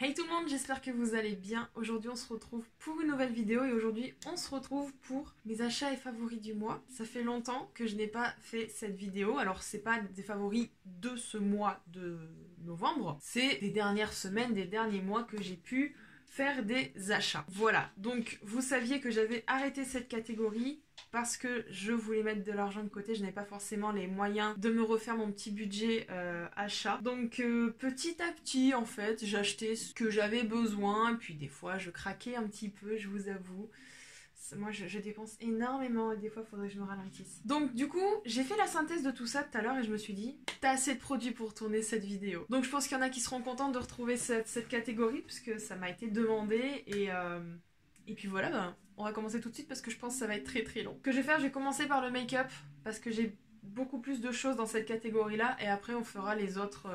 Hey tout le monde, j'espère que vous allez bien. Aujourd'hui on se retrouve pour une nouvelle vidéo et aujourd'hui on se retrouve pour mes achats et favoris du mois. Ça fait longtemps que je n'ai pas fait cette vidéo, alors c'est pas des favoris de ce mois de novembre, c'est des dernières semaines, des derniers mois que j'ai pu faire des achats. Voilà, donc vous saviez que j'avais arrêté cette catégorie parce que je voulais mettre de l'argent de côté, je n'avais pas forcément les moyens de me refaire mon petit budget achat. Donc petit à petit en fait, j'achetais ce que j'avais besoin, puis des fois je craquais un petit peu, je vous avoue. Moi je dépense énormément et des fois il faudrait que je me ralentisse. Donc du coup j'ai fait la synthèse de tout ça tout à l'heure et je me suis dit t'as assez de produits pour tourner cette vidéo. Donc je pense qu'il y en a qui seront contents de retrouver cette catégorie puisque ça m'a été demandé et puis voilà, ben, on va commencer tout de suite parce que je pense que ça va être très très long. Ce que je vais faire, je vais commencer par le make-up parce que j'ai beaucoup plus de choses dans cette catégorie là et après on fera les autres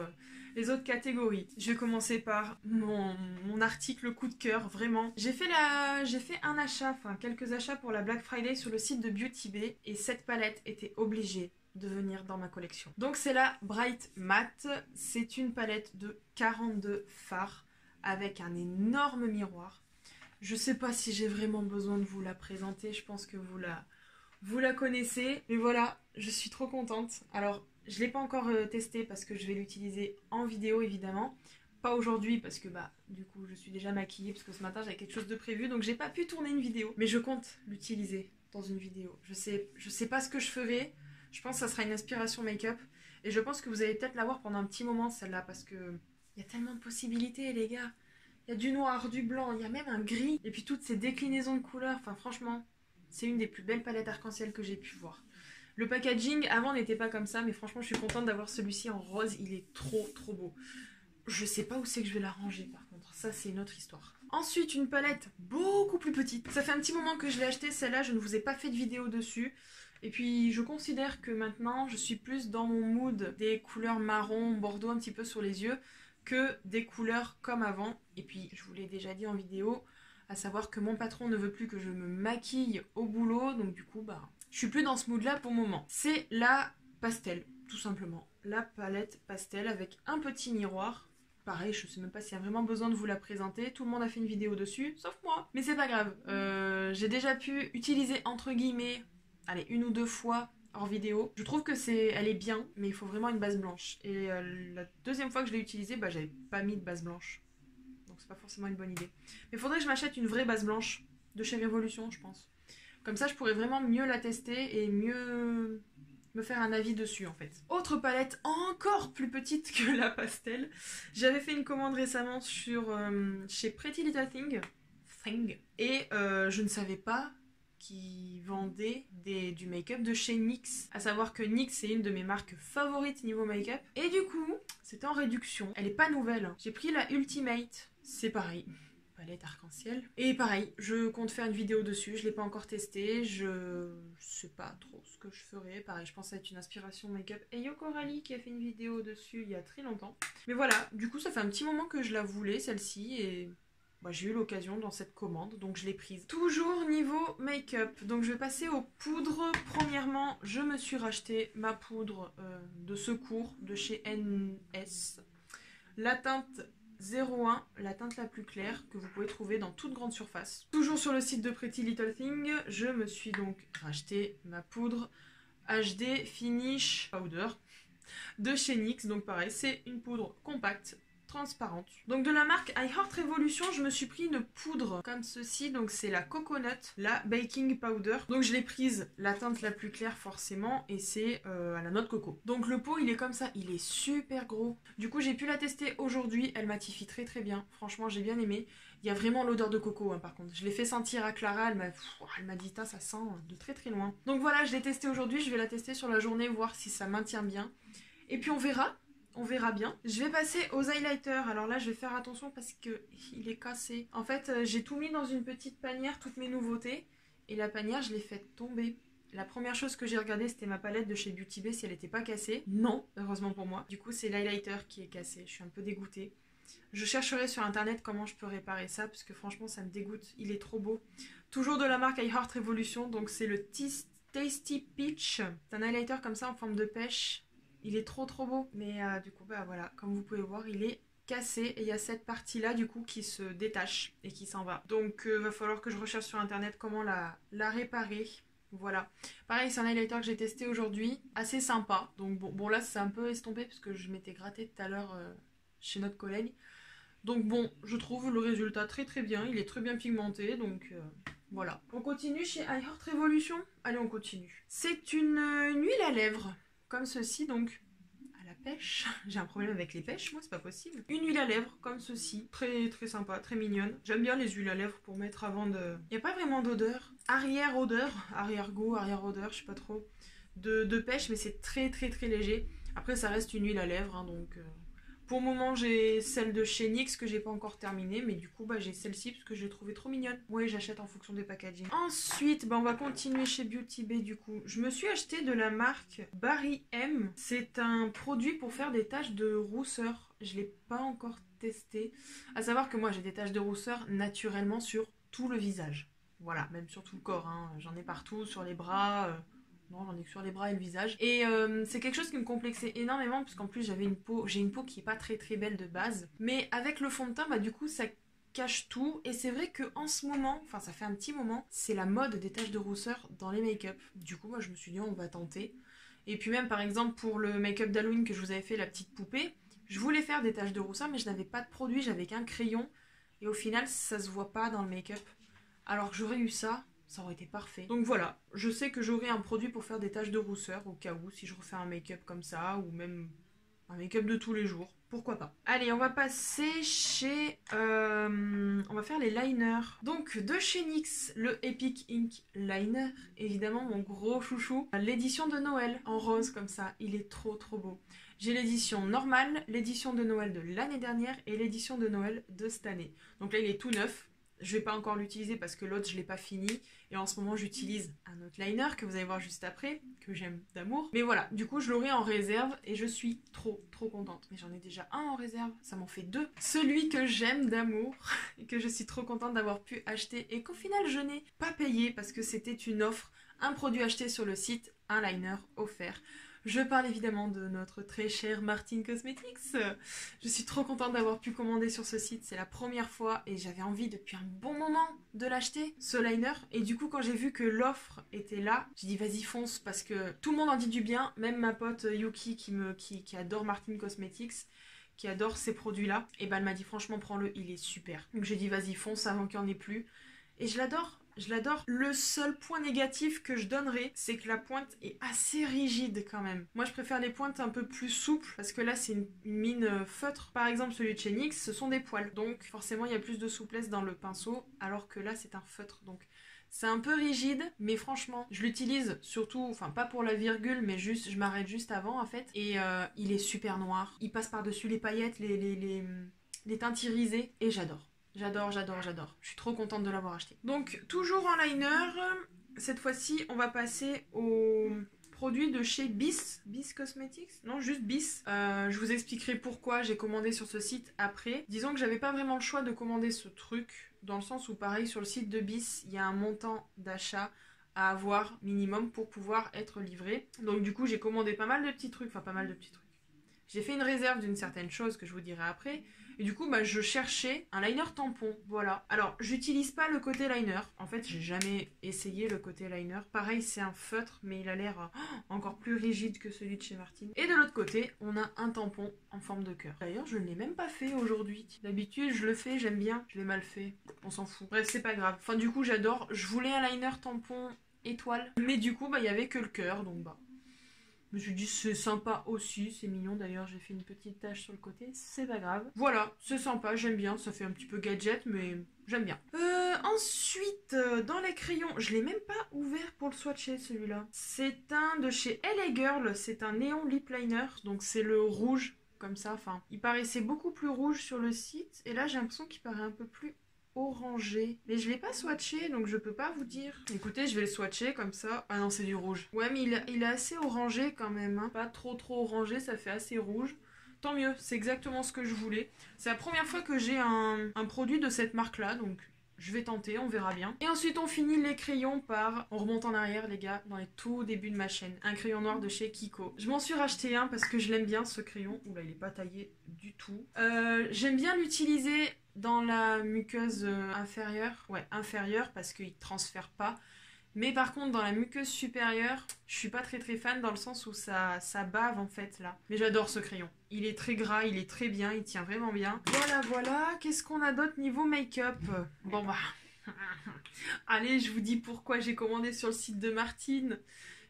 catégories. Je vais commencer par mon article coup de cœur, vraiment. J'ai fait un achat, enfin quelques achats pour la Black Friday sur le site de Beauty Bay et cette palette était obligée de venir dans ma collection. Donc c'est la Bright Matte, c'est une palette de 42 fards avec un énorme miroir. Je sais pas si j'ai vraiment besoin de vous la présenter, je pense que vous la connaissez. Mais voilà, je suis trop contente. Alors, je l'ai pas encore testé parce que je vais l'utiliser en vidéo évidemment. Pas aujourd'hui parce que bah du coup je suis déjà maquillée parce que ce matin j'avais quelque chose de prévu donc j'ai pas pu tourner une vidéo. Mais je compte l'utiliser dans une vidéo. Je sais pas ce que je ferai. Je pense que ça sera une inspiration make-up. Et je pense que vous allez peut-être l'avoir pendant un petit moment celle-là parce que il y a tellement de possibilités les gars. Il y a du noir, du blanc, il y a même un gris. Et puis toutes ces déclinaisons de couleurs. Enfin franchement, c'est une des plus belles palettes arc-en-ciel que j'ai pu voir. Le packaging avant n'était pas comme ça. Mais franchement, je suis contente d'avoir celui-ci en rose. Il est trop trop beau. Je sais pas où c'est que je vais la ranger par contre. Ça, c'est une autre histoire. Ensuite, une palette beaucoup plus petite. Ça fait un petit moment que je l'ai achetée. Celle-là, je ne vous ai pas fait de vidéo dessus. Et puis, je considère que maintenant, je suis plus dans mon mood des couleurs marron, bordeaux un petit peu sur les yeux que des couleurs comme avant. Et puis, je vous l'ai déjà dit en vidéo, à savoir que mon patron ne veut plus que je me maquille au boulot. Donc du coup, bah, je suis plus dans ce mood-là pour le moment. C'est la pastel, tout simplement. La palette pastel avec un petit miroir. Pareil, je sais même pas s'il y a vraiment besoin de vous la présenter. Tout le monde a fait une vidéo dessus, sauf moi. Mais c'est pas grave. J'ai déjà pu utiliser, entre guillemets, allez, une ou deux fois hors vidéo. Je trouve que elle est bien, mais il faut vraiment une base blanche. Et la deuxième fois que je l'ai utilisée, bah, j'avais pas mis de base blanche. Donc c'est pas forcément une bonne idée. Mais il faudrait que je m'achète une vraie base blanche de chez Révolution, je pense. Comme ça, je pourrais vraiment mieux la tester et mieux me faire un avis dessus en fait. Autre palette encore plus petite que la pastel. J'avais fait une commande récemment chez Pretty Little Thing. Et je ne savais pas qui vendait du make-up de chez NYX. À savoir que NYX c'est une de mes marques favorites niveau make-up. Et du coup, c'était en réduction. Elle est pas nouvelle. J'ai pris la Ultimate. C'est pareil. Palette arc-en-ciel. Et pareil, je compte faire une vidéo dessus. Je l'ai pas encore testé. Je sais pas trop ce que je ferai. Pareil, je pense que ça va être une inspiration make-up. Et Yoko Rally qui a fait une vidéo dessus il y a très longtemps. Mais voilà, du coup ça fait un petit moment que je la voulais celle-ci et... bah, j'ai eu l'occasion dans cette commande, donc je l'ai prise. Toujours niveau make-up, donc je vais passer aux poudres. Premièrement, je me suis racheté ma poudre de secours de chez NS. La teinte 01, la teinte la plus claire que vous pouvez trouver dans toute grande surface. Toujours sur le site de Pretty Little Thing, je me suis donc racheté ma poudre HD Finish Powder de chez NYX. Donc pareil, c'est une poudre compacte, transparente. Donc de la marque I Heart Revolution, je me suis pris une poudre comme ceci. Donc c'est la Coconut, la Baking Powder. Donc je l'ai prise la teinte la plus claire forcément et c'est à la noix de coco. Donc le pot il est comme ça, il est super gros. Du coup j'ai pu la tester aujourd'hui, elle matifie très très bien. Franchement j'ai bien aimé. Il y a vraiment l'odeur de coco hein, par contre. Je l'ai fait sentir à Clara, elle m'a dit ça sent de très très loin. Donc voilà, je l'ai testé aujourd'hui, je vais la tester sur la journée, voir si ça maintient bien. Et puis on verra bien. Je vais passer aux highlighters. Alors là, je vais faire attention parce que il est cassé. En fait, j'ai tout mis dans une petite panière, toutes mes nouveautés. Et la panière, je l'ai faite tomber. La première chose que j'ai regardé, c'était ma palette de chez Beauty Bay, si elle n'était pas cassée. Non, heureusement pour moi. Du coup, c'est l'highlighter qui est cassé. Je suis un peu dégoûtée. Je chercherai sur internet comment je peux réparer ça, parce que franchement, ça me dégoûte. Il est trop beau. Toujours de la marque I Heart Revolution. Donc c'est le Tasty Peach. C'est un highlighter comme ça en forme de pêche. Il est trop trop beau. Mais du coup, bah voilà, comme vous pouvez voir, il est cassé et il y a cette partie-là du coup qui se détache et qui s'en va. Donc va falloir que je recherche sur internet comment la réparer. Voilà. Pareil, c'est un highlighter que j'ai testé aujourd'hui, assez sympa. Donc bon là c'est un peu estompé parce que je m'étais gratté tout à l'heure chez notre collègue. Donc bon, je trouve le résultat très très bien, il est très bien pigmenté, donc voilà. On continue chez iHeart Revolution. Allez, on continue. C'est une huile à lèvres, comme ceci, donc à la pêche. J'ai un problème avec les pêches, moi, c'est pas possible. Une huile à lèvres, comme ceci, très très sympa, très mignonne. J'aime bien les huiles à lèvres pour mettre avant de... Il n'y a pas vraiment d'odeur. Arrière-odeur, arrière-goût, arrière-odeur, je sais pas trop, de pêche, mais c'est très très très léger. Après, ça reste une huile à lèvres, hein, donc... Pour le moment, j'ai celle de chez NYX que j'ai pas encore terminée, mais du coup, j'ai celle-ci parce que je l'ai trouvée trop mignonne. Oui, j'achète en fonction des packaging. Ensuite, on va continuer chez Beauty Bay du coup. Je me suis acheté de la marque Barry M. C'est un produit pour faire des taches de rousseur. Je l'ai pas encore testé. À savoir que moi, j'ai des taches de rousseur naturellement sur tout le visage. Voilà, même sur tout le corps. Hein. J'en ai partout, sur les bras... Non, j'en ai que sur les bras et le visage. Et c'est quelque chose qui me complexait énormément, parce qu'en plus j'ai une peau qui est pas très très belle de base. Mais avec le fond de teint, du coup ça cache tout. Et c'est vrai que en ce moment, enfin ça fait un petit moment, c'est la mode des taches de rousseur dans les make-up. Du coup, moi je me suis dit on va tenter. Et puis même par exemple pour le make-up d'Halloween que je vous avais fait, la petite poupée, je voulais faire des taches de rousseur, mais je n'avais pas de produit, j'avais qu'un crayon. Et au final, ça se voit pas dans le make-up. Alors que j'aurais eu ça aurait été parfait. Donc voilà, je sais que j'aurai un produit pour faire des taches de rousseur au cas où, si je refais un make-up comme ça, ou même un make-up de tous les jours. Pourquoi pas. Allez, on va passer chez... on va faire les liners. Donc, de chez NYX, le Epic Ink Liner. Évidemment, mon gros chouchou. L'édition de Noël, en rose comme ça. Il est trop trop beau. J'ai l'édition normale, l'édition de Noël de l'année dernière et l'édition de Noël de cette année. Donc là, il est tout neuf. Je vais pas encore l'utiliser parce que l'autre je l'ai pas fini et en ce moment j'utilise un autre liner que vous allez voir juste après, que j'aime d'amour. Mais voilà, du coup je l'aurai en réserve et je suis trop trop contente. Mais j'en ai déjà un en réserve, ça m'en fait deux. Celui que j'aime d'amour et que je suis trop contente d'avoir pu acheter et qu'au final je n'ai pas payé parce que c'était une offre, un produit acheté sur le site, un liner offert. Je parle évidemment de notre très cher Martin Cosmetics. Je suis trop contente d'avoir pu commander sur ce site. C'est la première fois et j'avais envie depuis un bon moment de l'acheter, ce liner. Et du coup, quand j'ai vu que l'offre était là, j'ai dit vas-y fonce parce que tout le monde en dit du bien. Même ma pote Yuki qui adore Martin Cosmetics, qui adore ces produits-là, et elle m'a dit franchement prends-le, il est super. Donc j'ai dit vas-y fonce avant qu'il n'y en ait plus. Et je l'adore. Je l'adore. Le seul point négatif que je donnerais, c'est que la pointe est assez rigide quand même. Moi, je préfère les pointes un peu plus souples parce que là, c'est une mine feutre. Par exemple, celui de chez NYX, ce sont des poils. Donc, forcément, il y a plus de souplesse dans le pinceau alors que là, c'est un feutre. Donc, c'est un peu rigide, mais franchement, je l'utilise surtout, enfin pas pour la virgule, mais juste, je m'arrête juste avant en fait. Et il est super noir. Il passe par-dessus les paillettes, les teintes irisées et j'adore. J'adore, j'adore, j'adore. Je suis trop contente de l'avoir acheté. Donc, toujours en liner. Cette fois-ci, on va passer au produit de chez Bis. Bis Cosmetics? Non, juste Bis. Je vous expliquerai pourquoi j'ai commandé sur ce site après. Disons que j'avais pas vraiment le choix de commander ce truc. Dans le sens où, pareil, sur le site de Bis, il y a un montant d'achat à avoir minimum pour pouvoir être livré. Donc, du coup, j'ai commandé pas mal de petits trucs. Enfin, pas mal de petits trucs. J'ai fait une réserve d'une certaine chose que je vous dirai après. Et du coup, je cherchais un liner tampon. Voilà. Alors, j'utilise pas le côté liner. En fait, j'ai jamais essayé le côté liner. Pareil, c'est un feutre, mais il a l'air encore plus rigide que celui de chez Martin. Et de l'autre côté, on a un tampon en forme de cœur. D'ailleurs, je ne l'ai même pas fait aujourd'hui. D'habitude, je le fais, j'aime bien. Je l'ai mal fait. On s'en fout. Bref, c'est pas grave. Enfin, du coup, j'adore. Je voulais un liner tampon étoile. Mais du coup, il y avait que le cœur, donc je me suis dit c'est sympa aussi, c'est mignon d'ailleurs, j'ai fait une petite tache sur le côté, c'est pas grave. Voilà, c'est sympa, j'aime bien, ça fait un petit peu gadget mais j'aime bien. Ensuite, dans les crayons, je l'ai même pas ouvert pour le swatcher celui-là. C'est un de chez LA Girl, c'est un néon lip liner, donc c'est le rouge comme ça, enfin il paraissait beaucoup plus rouge sur le site et là j'ai l'impression qu'il paraît un peu plus orangé, mais je l'ai pas swatché donc je peux pas vous dire. Écoutez, je vais le swatcher comme ça. Ah non, c'est du rouge. Ouais, mais il est assez orangé quand même, hein. Pas trop orangé, ça fait assez rouge. Tant mieux, c'est exactement ce que je voulais. C'est la première fois que j'ai un produit de cette marque là, donc je vais tenter, on verra bien. Et ensuite on finit les crayons par, on remonte en arrière les gars, dans les tout débuts de ma chaîne, un crayon noir de chez Kiko. Je m'en suis racheté un parce que je l'aime bien ce crayon. Oula, il est pas taillé du tout. J'aime bien l'utiliser dans la muqueuse inférieure, ouais inférieure parce qu'il transfère pas. Mais par contre dans la muqueuse supérieure, je suis pas très fan dans le sens où ça bave en fait là. Mais j'adore ce crayon. Il est très gras, il est très bien, il tient vraiment bien. Voilà. Qu'est-ce qu'on a d'autre niveau make-up? Bon bah... Allez, je vous dis pourquoi j'ai commandé sur le site de Martine.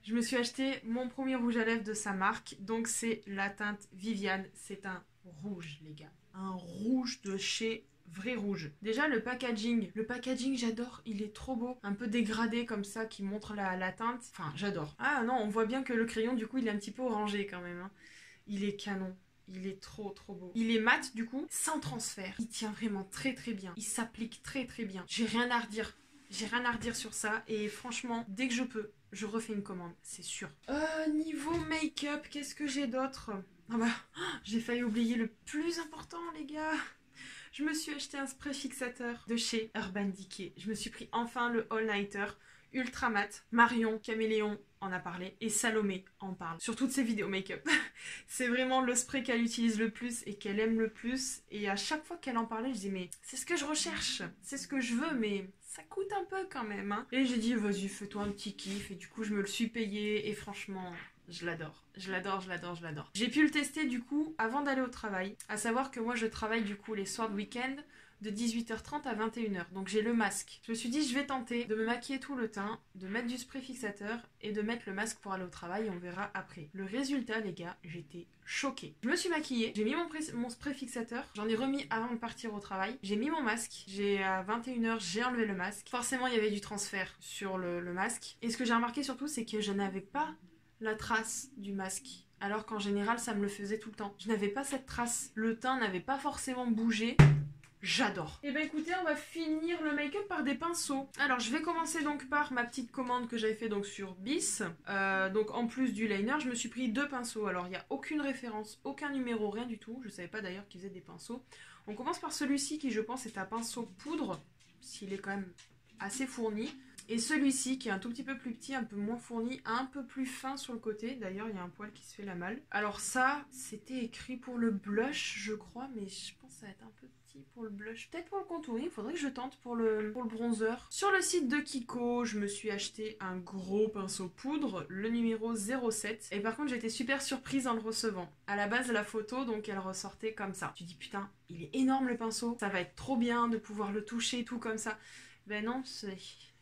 Je me suis acheté mon premier rouge à lèvres de sa marque. Donc c'est la teinte Viviane. C'est un rouge les gars. Un rouge de chez... Vrai rouge. Déjà le packaging j'adore, il est trop beau. Un peu dégradé comme ça qui montre la teinte. Enfin j'adore. Ah non, on voit bien que le crayon du coup il est un petit peu orangé quand même. Hein. Il est canon. Il est trop beau. Il est mat du coup, sans transfert. Il tient vraiment très bien. Il s'applique très bien. J'ai rien à redire. J'ai rien à redire sur ça. Et franchement, dès que je peux, je refais une commande, c'est sûr. Niveau make-up, qu'est-ce que j'ai d'autre? Ah bah, j'ai failli oublier le plus important les gars. Je me suis acheté un spray fixateur de chez Urban Decay. Je me suis pris enfin le All Nighter Ultra Mat. Marion Caméléon en a parlé et Salomé en parle sur toutes ses vidéos make-up. C'est vraiment le spray qu'elle utilise le plus et qu'elle aime le plus. Et à chaque fois qu'elle en parlait, je disais mais c'est ce que je recherche, c'est ce que je veux, mais ça coûte un peu quand même. Hein. Et j'ai dit vas-y fais-toi un petit kiff et du coup je me le suis payé et franchement... Je l'adore. J'ai pu le tester du coup avant d'aller au travail. À savoir que moi je travaille du coup les soirs de week-end de 18h30 à 21h. Donc j'ai le masque. Je me suis dit je vais tenter de me maquiller tout le teint, de mettre du spray fixateur et de mettre le masque pour aller au travail et on verra après. Le résultat les gars, j'étais choquée. Je me suis maquillée, j'ai mis mon spray fixateur, j'en ai remis avant de partir au travail. J'ai mis mon masque, à 21h j'ai enlevé le masque. Forcément il y avait du transfert sur le masque. Et ce que j'ai remarqué surtout c'est que je n'avais pas la trace du masque, alors qu'en général ça me le faisait tout le temps. Je n'avais pas cette trace, le teint n'avait pas forcément bougé. J'adore. Et ben écoutez, on va finir le make-up par des pinceaux. Alors je vais commencer donc par ma petite commande que j'avais fait donc sur Bis. Donc en plus du liner, je me suis pris 2 pinceaux. Alors il n'y a aucune référence, aucun numéro, rien du tout. Je savais pas d'ailleurs qu'ils faisaient des pinceaux. On commence par celui-ci qui je pense est un pinceau poudre, s'il est quand même assez fourni. Et celui-ci qui est un tout petit peu plus petit, un peu moins fourni, un peu plus fin sur le côté. D'ailleurs, il y a un poil qui se fait la malle. Alors ça, c'était écrit pour le blush, je crois, mais je pense que ça va être un peu petit pour le blush. Peut-être pour le contouring, il faudrait que je tente pour le bronzer. Sur le site de Kiko, je me suis acheté un gros pinceau poudre, le numéro 07. Et par contre, j'étais super surprise en le recevant. À la base, la photo, donc elle ressortait comme ça. Tu dis, putain, il est énorme le pinceau. Ça va être trop bien de pouvoir le toucher tout comme ça. Ben non,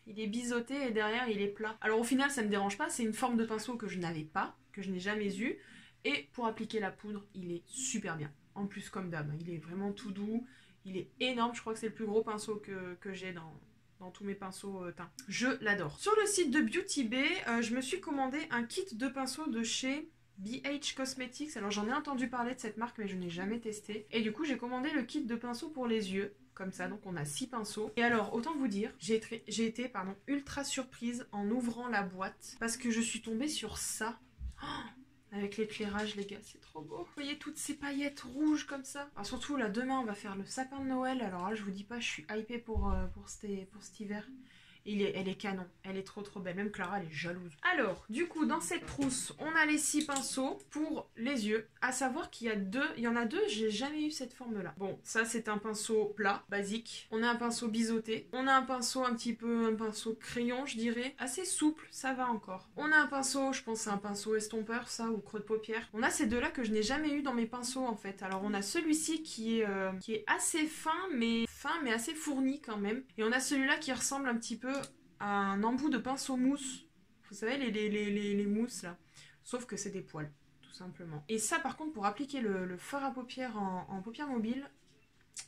il est biseauté et derrière il est plat. Alors au final ça me dérange pas, c'est une forme de pinceau que je n'avais pas, que je n'ai jamais eu. Et pour appliquer la poudre, il est super bien. En plus comme d'hab, il est vraiment tout doux, il est énorme, je crois que c'est le plus gros pinceau que j'ai dans tous mes pinceaux teints. Je l'adore. Sur le site de Beauty Bay, je me suis commandé un kit de pinceaux de chez BH Cosmetics. Alors j'en ai entendu parler de cette marque mais je n'ai jamais testé. Et du coup j'ai commandé le kit de pinceaux pour les yeux. Comme ça, donc on a 6 pinceaux. Et alors, autant vous dire, j'ai été ultra surprise en ouvrant la boîte parce que je suis tombée sur ça. Oh, avec l'éclairage, les gars, c'est trop beau. Vous voyez toutes ces paillettes rouges comme ça. Alors surtout, là, demain, on va faire le sapin de Noël. Alors là, je vous dis pas, je suis hypée pour cet hiver. Elle est canon, elle est trop belle, même Clara elle est jalouse. Alors, du coup, dans cette trousse, on a les 6 pinceaux pour les yeux. À savoir qu'il y en a 2, j'ai jamais eu cette forme-là. Bon, ça c'est un pinceau plat, basique. On a un pinceau biseauté. On a un pinceau un pinceau crayon, je dirais. Assez souple, ça va encore. On a un pinceau, je pense c'est un pinceau estompeur, ça, ou creux de paupière. On a ces deux-là que je n'ai jamais eu dans mes pinceaux, en fait. Alors, on a celui-ci qui est assez fin, mais assez fourni quand même. Et on a celui-là qui ressemble un petit peu à un embout de pinceau mousse. Vous savez, les mousses là. Sauf que c'est des poils, tout simplement. Et ça, par contre, pour appliquer le fard à paupières en paupières mobiles,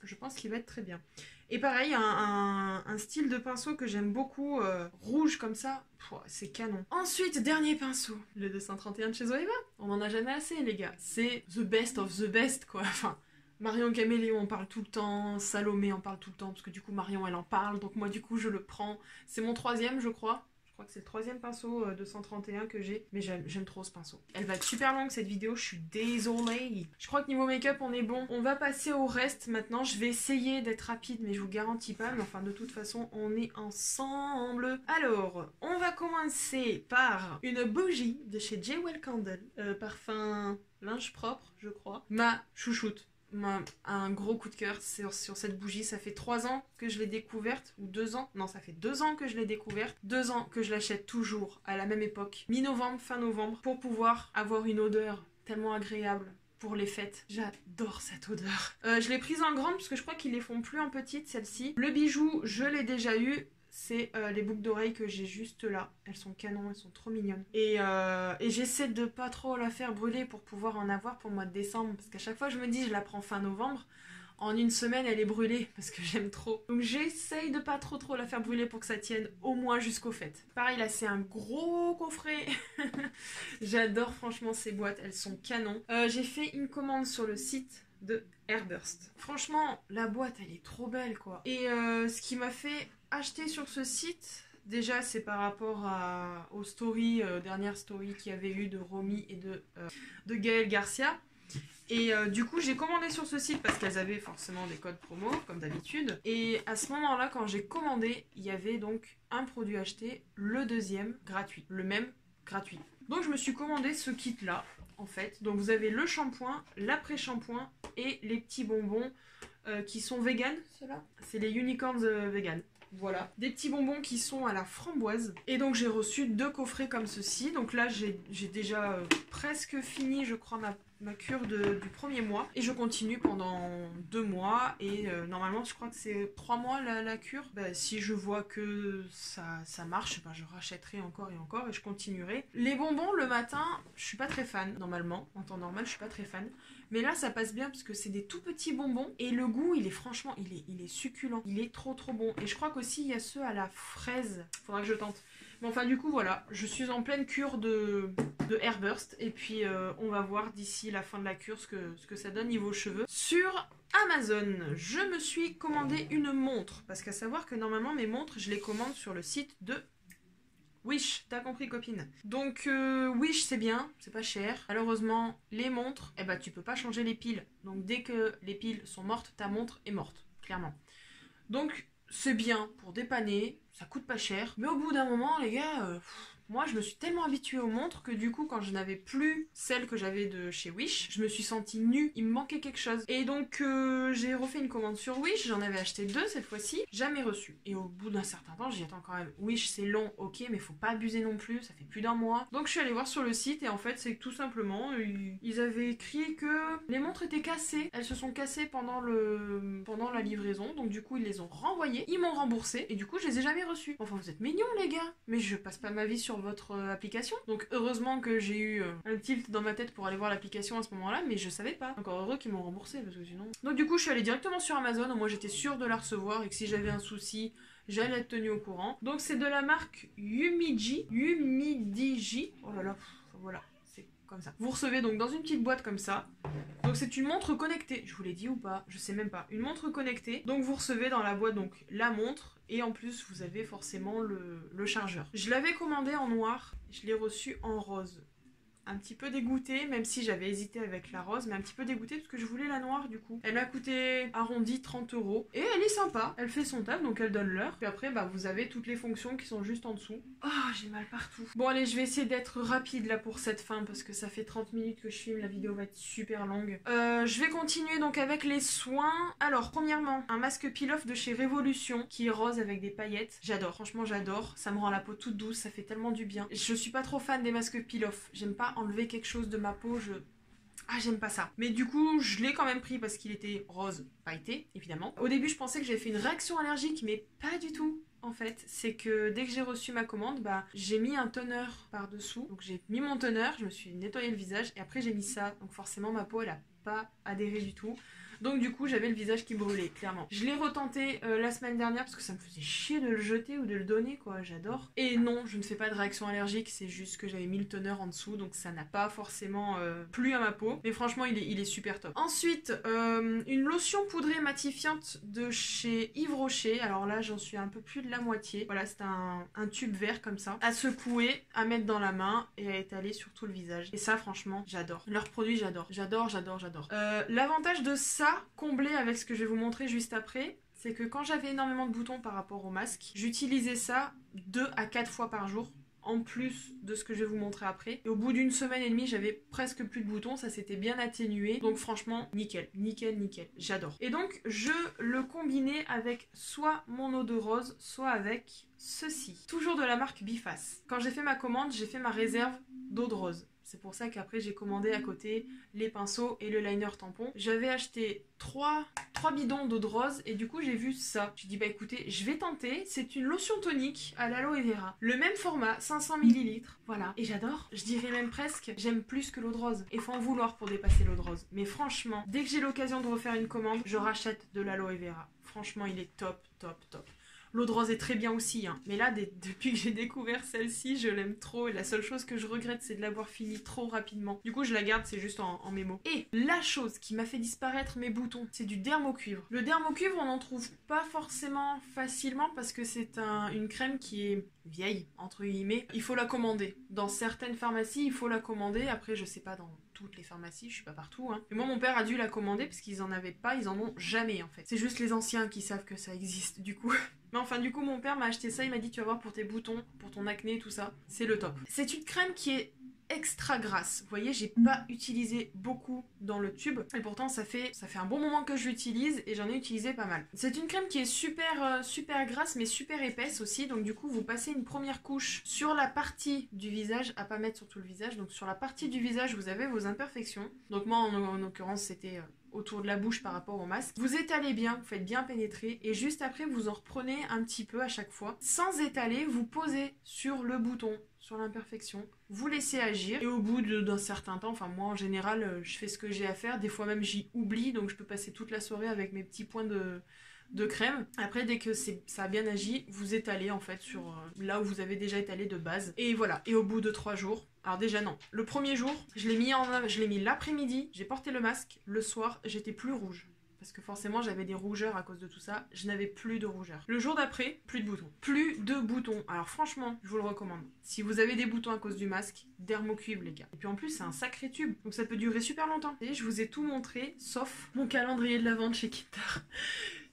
je pense qu'il va être très bien. Et pareil, un style de pinceau que j'aime beaucoup, rouge comme ça, c'est canon. Ensuite, dernier pinceau, le 231 de chez Zoeva. On n'en a jamais assez, les gars. C'est the best of the best, quoi. Enfin... Marion Caméléon en parle tout le temps, Salomé en parle tout le temps, parce que du coup Marion elle en parle, donc moi du coup je le prends. C'est mon 3e je crois, Je crois que c'est le troisième pinceau de 131 que j'ai, mais j'aime trop ce pinceau. Elle va être super longue cette vidéo, je suis désolée. Je crois que niveau make-up on est bon. On va passer au reste maintenant. Je vais essayer d'être rapide, mais je vous garantis pas. Mais enfin de toute façon on est ensemble. Alors, on va commencer par une bougie de chez Jewel Candle, parfum linge propre je crois. Ma chouchoute. Un gros coup de cœur sur cette bougie. Ça fait 3 ans que je l'ai découverte, ou 2 ans, non ça fait 2 ans que je l'ai découverte, 2 ans que je l'achète toujours à la même époque, mi-novembre, fin novembre, pour pouvoir avoir une odeur tellement agréable pour les fêtes. J'adore cette odeur. Je l'ai prise en grande parce que je crois qu'ils les font plus en petite celle-ci. Le bijou, je l'ai déjà eu. C'est les boucles d'oreilles que j'ai juste là. Elles sont canon, elles sont trop mignonnes. Et j'essaie de pas trop la faire brûler pour pouvoir en avoir pour le mois de décembre. Parce qu'à chaque fois je me dis je la prends fin novembre. En une semaine elle est brûlée parce que j'aime trop. Donc j'essaye de pas trop la faire brûler pour que ça tienne au moins jusqu'aux fêtes. Pareil là c'est un gros coffret. J'adore franchement ces boîtes, elles sont canon. J'ai fait une commande sur le site de Airburst. Franchement la boîte elle est trop belle quoi. Et ce qui m'a fait acheter sur ce site, déjà c'est par rapport aux stories, dernières stories qu'il y avait eu de Romy et de Gaël Garcia. Et du coup j'ai commandé sur ce site parce qu'elles avaient forcément des codes promo comme d'habitude. Et à ce moment là quand j'ai commandé, il y avait donc un produit acheté, le deuxième gratuit, le même gratuit. Donc je me suis commandé ce kit là en fait. Donc vous avez le shampoing, l'après-shampoing et les petits bonbons qui sont vegan, ceux-là. C'est les unicorns vegan. Voilà, des petits bonbons qui sont à la framboise. Et donc j'ai reçu 2 coffrets comme ceci. Donc là j'ai déjà presque fini je crois ma cure du premier mois. Et je continue pendant 2 mois. Et normalement je crois que c'est 3 mois la cure. Bah, si je vois que ça marche, bah, je rachèterai encore et encore et je continuerai. Les bonbons le matin, je suis pas très fan normalement. En temps normal je suis pas très fan. Mais là ça passe bien parce que c'est des tout petits bonbons. Et le goût il est franchement, il est succulent. Il est trop bon. Et je crois qu'aussi il y a ceux à la fraise. Faudra que je tente. Mais enfin du coup voilà, je suis en pleine cure de Airburst. Et puis on va voir d'ici la fin de la cure ce que ça donne niveau cheveux. Sur Amazon, je me suis commandé une montre. Parce qu'à savoir que normalement mes montres je les commande sur le site de Wish, t'as compris copine. Donc Wish c'est bien, c'est pas cher. Malheureusement les montres, eh ben tu peux pas changer les piles. Donc dès que les piles sont mortes, ta montre est morte, clairement. Donc c'est bien pour dépanner, ça coûte pas cher. Mais au bout d'un moment les gars, moi je me suis tellement habituée aux montres que du coup quand je n'avais plus celle que j'avais de chez Wish, je me suis sentie nue, il me manquait quelque chose. Et donc j'ai refait une commande sur Wish, j'en avais acheté 2 cette fois-ci, jamais reçu. Et au bout d'un certain temps, j'y attends quand même. Wish c'est long, ok, mais faut pas abuser non plus, ça fait plus d'1 mois. Donc je suis allée voir sur le site et en fait c'est que tout simplement, ils avaient écrit que les montres étaient cassées. Elles se sont cassées pendant la livraison, donc du coup ils les ont renvoyées, ils m'ont remboursé et du coup je les ai jamais reçues. Enfin vous êtes mignons les gars, mais je passe pas ma vie sur votre application. Donc heureusement que j'ai eu un tilt dans ma tête pour aller voir l'application à ce moment-là, mais je savais pas. Encore heureux qu'ils m'ont remboursé parce que sinon... Donc du coup je suis allée directement sur Amazon, moi j'étais sûre de la recevoir et que si j'avais un souci, j'allais être tenue au courant. Donc c'est de la marque Humidigi. Oh là là, voilà. Comme ça. Vous recevez donc dans une petite boîte comme ça. Donc c'est une montre connectée. Je vous l'ai dit ou pas? Je sais même pas. Une montre connectée. Donc vous recevez dans la boîte donc la montre. Et en plus vous avez forcément le chargeur. Je l'avais commandé en noir. Je l'ai reçu en rose. Un petit peu dégoûtée, même si j'avais hésité avec la rose, mais un petit peu dégoûtée parce que je voulais la noire du coup. Elle m'a coûté arrondi 30 €. Et elle est sympa, elle fait son taf, donc elle donne l'heure. Puis après, bah, vous avez toutes les fonctions qui sont juste en dessous. Oh, j'ai mal partout. Bon allez, je vais essayer d'être rapide là pour cette fin parce que ça fait 30 minutes que je filme, la vidéo va être super longue. Je vais continuer donc avec les soins. Alors, premièrement, un masque peel-off de chez Révolution qui est rose avec des paillettes. J'adore, franchement j'adore. Ça me rend la peau toute douce, ça fait tellement du bien. Je suis pas trop fan des masques peel-off. J'aime pas enlever quelque chose de ma peau, j'aime pas ça. Mais du coup, je l'ai quand même pris parce qu'il était rose pailleté, évidemment. Au début, je pensais que j'avais fait une réaction allergique, mais pas du tout. En fait, c'est que dès que j'ai reçu ma commande, bah, j'ai mis un toner par-dessous. Donc j'ai mis mon toner, je me suis nettoyé le visage et après j'ai mis ça. Donc forcément, ma peau, elle a pas adhéré du tout. Donc du coup j'avais le visage qui brûlait, clairement. Je l'ai retenté la semaine dernière parce que ça me faisait chier de le jeter ou de le donner quoi, j'adore. Et non, je ne fais pas de réaction allergique, c'est juste que j'avais mis le toner en dessous, donc ça n'a pas forcément plu à ma peau. Mais franchement il est super top. Ensuite, une lotion poudrée matifiante de chez Yves Rocher. Alors là j'en suis un peu plus de la moitié. Voilà, c'est un tube vert comme ça, à secouer, à mettre dans la main et à étaler sur tout le visage. Et ça franchement j'adore. Leurs produits j'adore. J'adore. L'avantage de ça, comblé avec ce que je vais vous montrer juste après, c'est que quand j'avais énormément de boutons par rapport au masque, j'utilisais ça 2 à 4 fois par jour, en plus de ce que je vais vous montrer après. Et au bout d'une semaine et demie, j'avais presque plus de boutons, ça s'était bien atténué. Donc franchement, nickel, j'adore. Et donc, je le combinais avec soit mon eau de rose, soit avec ceci. Toujours de la marque Biface. Quand j'ai fait ma commande, j'ai fait ma réserve d'eau de rose. C'est pour ça qu'après j'ai commandé à côté les pinceaux et le liner tampon. J'avais acheté 3 bidons d'eau de rose et du coup j'ai vu ça. J'ai dit bah écoutez, je vais tenter. C'est une lotion tonique à l'aloe vera. Le même format, 500 ml. Voilà. Et j'adore. Je dirais même presque, j'aime plus que l'eau de rose. Et faut en vouloir pour dépasser l'eau de rose. Mais franchement, dès que j'ai l'occasion de refaire une commande, je rachète de l'aloe vera. Franchement, il est top. L'eau de rose est très bien aussi, hein. Mais là, depuis que j'ai découvert celle-ci, je l'aime trop. Et la seule chose que je regrette, c'est de l'avoir finie trop rapidement. Du coup, je la garde, c'est juste en mémo. Et la chose qui m'a fait disparaître mes boutons, c'est du dermocuivre. Le dermocuivre, on n'en trouve pas forcément facilement parce que c'est une crème qui est vieille, entre guillemets. Il faut la commander. Dans certaines pharmacies, il faut la commander. Après, je sais pas dans toutes les pharmacies, je suis pas partout, hein. Et moi, mon père a dû la commander parce qu'ils en avaient pas, ils en ont jamais en fait. C'est juste les anciens qui savent que ça existe, du coup. Mais enfin, du coup, mon père m'a acheté ça, il m'a dit tu vas voir pour tes boutons, pour ton acné, tout ça, c'est le top. C'est une crème qui est extra grasse. Vous voyez, j'ai pas utilisé beaucoup dans le tube et pourtant ça fait un bon moment que je l'utilise et j'en ai utilisé pas mal. C'est une crème qui est super grasse mais super épaisse aussi, donc du coup vous passez une première couche sur la partie du visage, à pas mettre sur tout le visage, donc sur la partie du visage vous avez vos imperfections. Donc moi en l'occurrence c'était autour de la bouche par rapport au masque. Vous étalez bien, vous faites bien pénétrer et juste après vous en reprenez un petit peu à chaque fois. Sans étaler, vous posez sur le bouton, sur l'imperfection, vous laissez agir et au bout d'un certain temps, enfin moi en général je fais ce que j'ai à faire, des fois même j'y oublie donc je peux passer toute la soirée avec mes petits points de crème. Après dès que ça a bien agi, vous étalez en fait sur là où vous avez déjà étalé de base. Et voilà, et au bout de 3 jours, alors déjà non, le premier jour, je l'ai mis l'après-midi, j'ai porté le masque, le soir j'étais plus rouge. Parce que forcément j'avais des rougeurs à cause de tout ça, je n'avais plus de rougeurs. Le jour d'après, plus de boutons. Plus de boutons. Alors franchement, je vous le recommande. Si vous avez des boutons à cause du masque, dermocuivre les gars. Et puis en plus c'est un sacré tube, donc ça peut durer super longtemps. Et je vous ai tout montré, sauf mon calendrier de l'Avent de chez Kinder.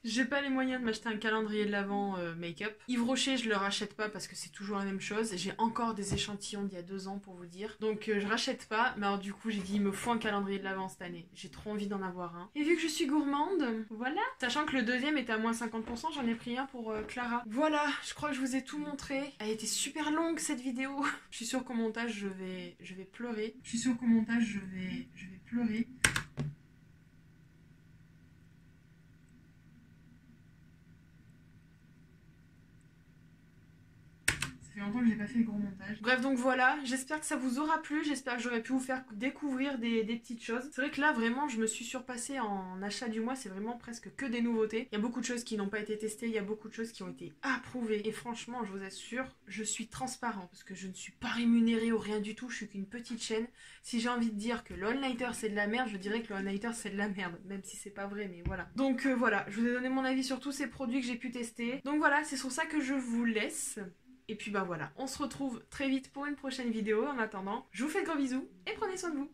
J'ai pas les moyens de m'acheter un calendrier de l'Avent make-up. Yves Rocher, je le rachète pas parce que c'est toujours la même chose. J'ai encore des échantillons d'il y a 2 ans pour vous dire. Donc je rachète pas. Mais alors du coup, j'ai dit il me faut un calendrier de l'Avent cette année. J'ai trop envie d'en avoir un. Et vu que je suis gourmande, voilà. Sachant que le deuxième était à moins 50%, j'en ai pris un pour Clara. Voilà, je crois que je vous ai tout montré. Elle était super longue cette vidéo. Je suis sûre qu'au montage, je vais pleurer. Je suis sûre qu'au montage, je vais pleurer. Ça fait longtemps que j'ai pas fait le gros montage. Bref, donc voilà, j'espère que ça vous aura plu, j'espère que j'aurais pu vous faire découvrir des petites choses. C'est vrai que là, vraiment, je me suis surpassée en achat du mois, c'est vraiment presque que des nouveautés. Il y a beaucoup de choses qui n'ont pas été testées, il y a beaucoup de choses qui ont été approuvées. Et franchement, je vous assure, je suis transparent parce que je ne suis pas rémunérée ou rien du tout, je suis qu'une petite chaîne. Si j'ai envie de dire que le all-nighter c'est de la merde, je dirais que le all-nighter c'est de la merde, même si c'est pas vrai, mais voilà. Donc voilà, je vous ai donné mon avis sur tous ces produits que j'ai pu tester. Donc voilà, c'est sur ça que je vous laisse. Et puis bah voilà, on se retrouve très vite pour une prochaine vidéo. En attendant, je vous fais de gros bisous et prenez soin de vous.